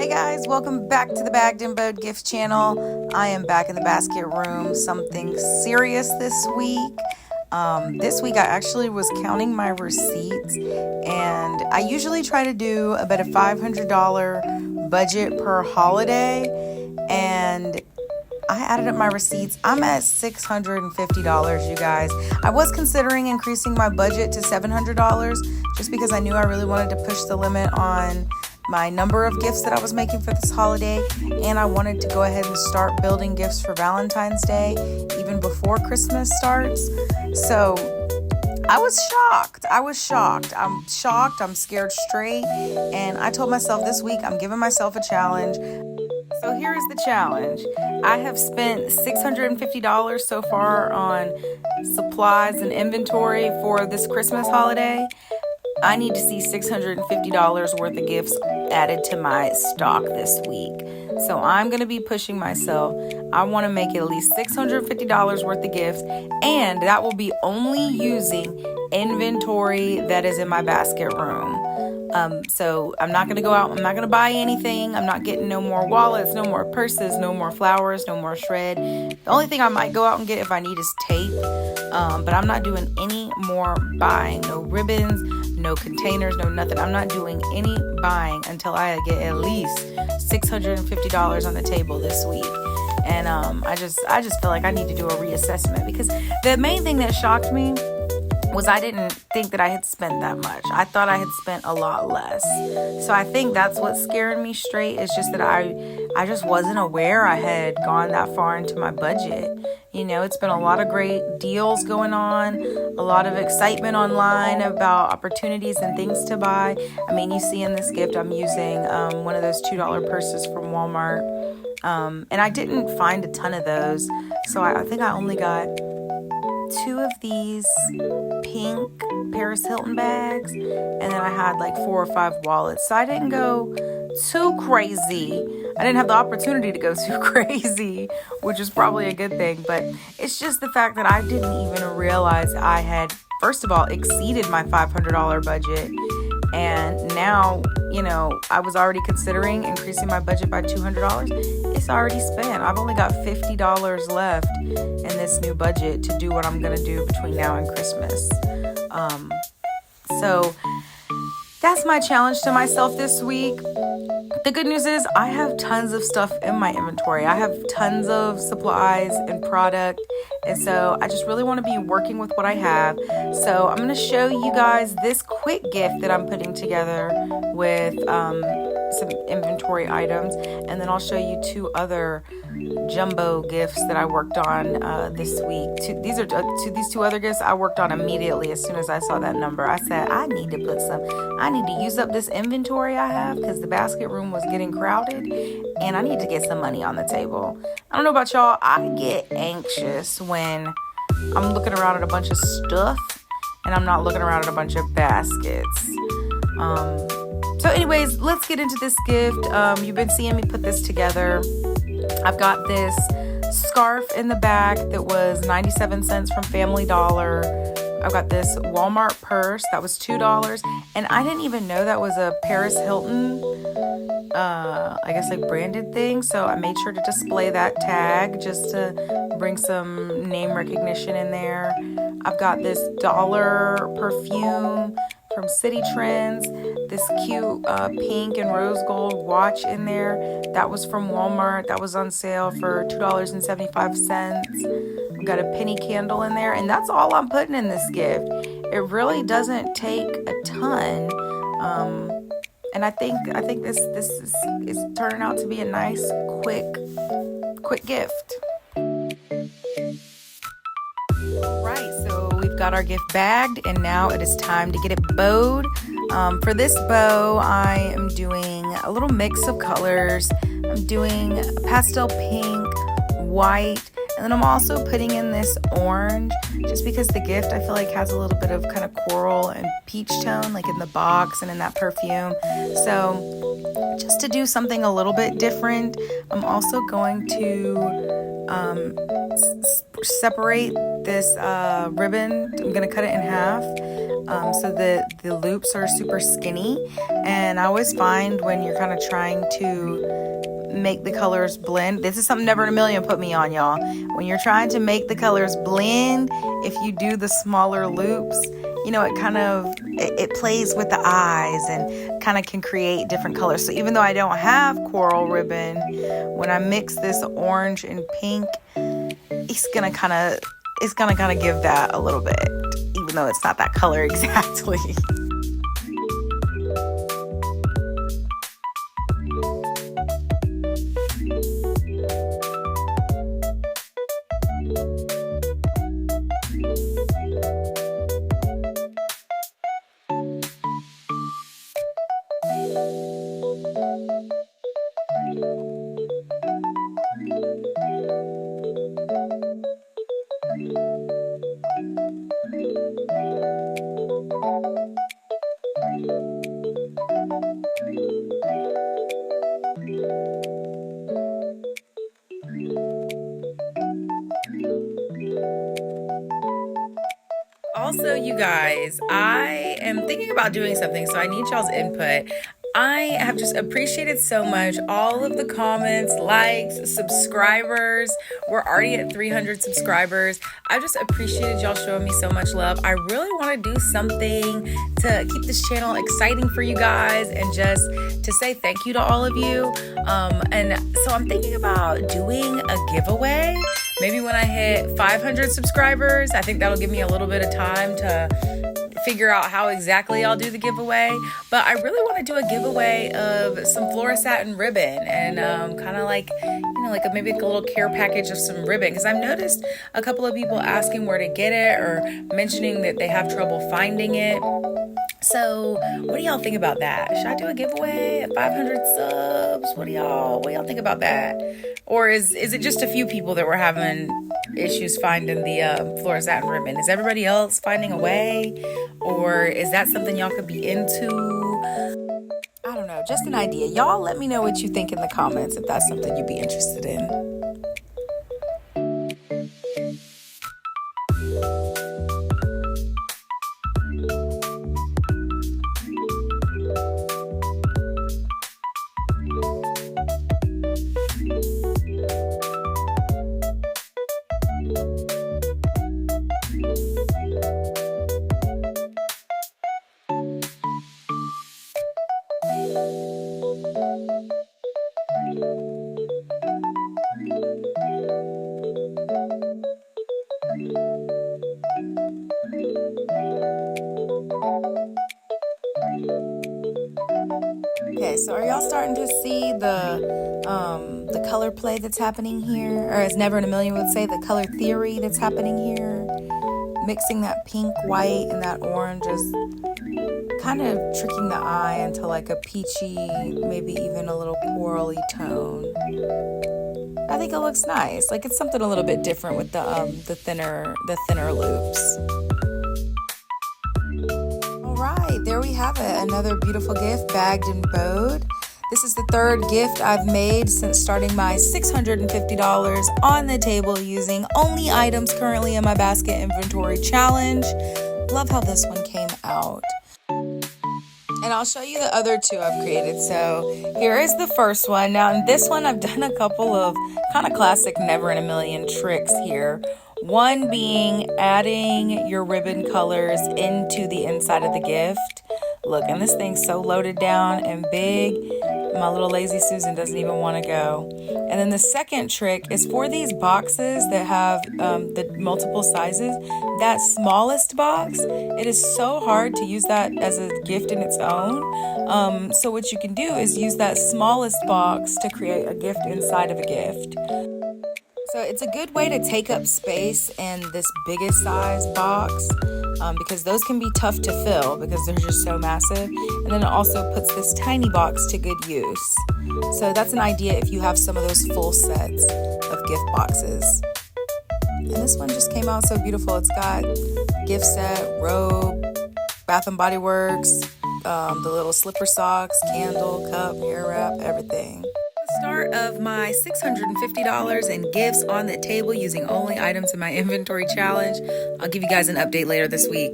Hey guys, welcome back to the Bagged and Bowed Gift channel. I am back in the basket room. Something serious this week. This week I actually was counting my receipts, and I usually try to do about a $500 budget per holiday, and I added up my receipts. I'm at $650, you guys. I was considering increasing my budget to $700 just because I knew I really wanted to push the limit on my number of gifts that I was making for this holiday, and I wanted to go ahead and start building gifts for Valentine's Day even before Christmas starts. So I was shocked. I'm shocked. I'm scared straight. And I told myself this week I'm giving myself a challenge. So here is the challenge. I have spent $650 so far on supplies and inventory for this Christmas holiday. I need to see $650 worth of gifts added to my stock this week. So I'm going to be pushing myself. I want to make at least $650 worth of gifts, and that will be only using inventory that is in my basket room. So I'm not going to go out. I'm not going to buy anything. I'm not getting no more wallets, no more purses, no more flowers, no more shred. The only thing I might go out and get if I need is tape. But I'm not doing any more buying. No ribbons, no containers, no nothing. I'm not doing any buying until I get at least $650 on the table this week. And I just feel like I need to do a reassessment, because the main thing that shocked me was I didn't think that I had spent that much. I thought I had spent a lot less. So I think that's what's scaring me straight. It's just that I just wasn't aware I had gone that far into my budget. You know, it's been a lot of great deals going on, a lot of excitement online about opportunities and things to buy. I mean, you see in this gift, I'm using one of those $2 purses from Walmart. And I didn't find a ton of those. So I think I only got 2 of these pink Paris Hilton bags, and then I had like 4 or 5 wallets. So I didn't go too crazy. I didn't have the opportunity to go too crazy, which is probably a good thing. But it's just the fact that I didn't even realize I had, first of all, exceeded my $500 budget. And now, you know, I was already considering increasing my budget by $200. It's already spent. I've only got $50 left in this new budget to do what I'm going to do between now and Christmas. So that's my challenge to myself this week. The good news is I have tons of stuff in my inventory. I have tons of supplies and product. And so I just really want to be working with what I have. So I'm going to show you guys this quick gift that I'm putting together with some inventory items. And then I'll show you 2 other jumbo gifts that I worked on this week. These 2 other gifts I worked on immediately as soon as I saw that number. I said, I need to use up this inventory I have, because the basket room was getting crowded and I need to get some money on the table. I don't know about y'all, I get anxious when I'm looking around at a bunch of stuff and I'm not looking around at a bunch of baskets. So anyways, let's get into this gift. You've been seeing me put this together. I've got this scarf in the back that was 97 cents from Family Dollar. I've got this Walmart purse that was $2, and I didn't even know that was a Paris Hilton, I guess like branded thing. So I made sure to display that tag just to bring some name recognition in there. I've got this dollar perfume from City Trends, this cute pink and rose gold watch in there. That was from Walmart. That was on sale for $2.75. I've got a penny candle in there, and that's all I'm putting in this gift. It really doesn't take a ton. And I think this is turning out to be a nice, quick gift. Right, so we've got our gift bagged, and now it is time to get it bowed. For this bow, I am doing a little mix of colors. I'm doing pastel pink, white, and then I'm also putting in this orange, just because the gift I feel like has a little bit of kind of coral and peach tone, like in the box and in that perfume. So just to do something a little bit different, I'm also going to separate this ribbon. I'm going to cut it in half. so the loops are super skinny. And I always find when you're kind of trying to make the colors blend, this is something Never in a Million put me on, y'all. When you're trying to make the colors blend, if you do the smaller loops, you know, it plays with the eyes and kind of can create different colors. So even though I don't have coral ribbon, when I mix this orange and pink, it's gonna kind of give that a little bit, even though it's not that color exactly. Also, you guys, I am thinking about doing something, so I need y'all's input. I have just appreciated so much all of the comments, likes, subscribers. We're already at 300 subscribers. I just appreciated y'all showing me so much love. I really want to do something to keep this channel exciting for you guys and just to say thank you to all of you. And so I'm thinking about doing a giveaway. Maybe when I hit 500 subscribers, I think that'll give me a little bit of time to figure out how exactly I'll do the giveaway. But I really want to do a giveaway of some Flora satin ribbon and kind of like, you know, like maybe a little care package of some ribbon, because I've noticed a couple of people asking where to get it or mentioning that they have trouble finding it. So what do y'all think about that? Should I do a giveaway at 500 subs? What do y'all think about that? Or is it just a few people that were having issues finding the Flora satin ribbon? Is everybody else finding a way? Or is that something y'all could be into? I don't know, just an idea. Y'all let me know what you think in the comments if that's something you'd be interested in. Okay, so are y'all starting to see the color play that's happening here? Or as Never in a Million would say, the color theory that's happening here? Mixing that pink, white, and that orange is kind of tricking the eye into like a peachy, maybe even a little corally tone. I think it looks nice. Like it's something a little bit different with the thinner loops. There we have it, another beautiful gift bagged and bowed. This is the third gift I've made since starting my $650 on the table using only items currently in my basket inventory challenge. Love how this one came out. And I'll show you the other two I've created. So here is the first one. Now in this one, I've done a couple of kind of classic Never in a Million tricks here. One being adding your ribbon colors into the inside of the gift. Look, and this thing's so loaded down and big, my little lazy Susan doesn't even want to go. And then the second trick is for these boxes that have the multiple sizes, that smallest box, it is so hard to use that as a gift in its own. So what you can do is use that smallest box to create a gift inside of a gift. So it's a good way to take up space in this biggest size box because those can be tough to fill because they're just so massive. And then it also puts this tiny box to good use. So that's an idea if you have some of those full sets of gift boxes. And this one just came out so beautiful. It's got gift set, robe, Bath and Body Works, the little slipper socks, candle, cup, hair wrap, everything. Start of my $650 in gifts on the table using only items in my inventory challenge. I'll give you guys an update later this week.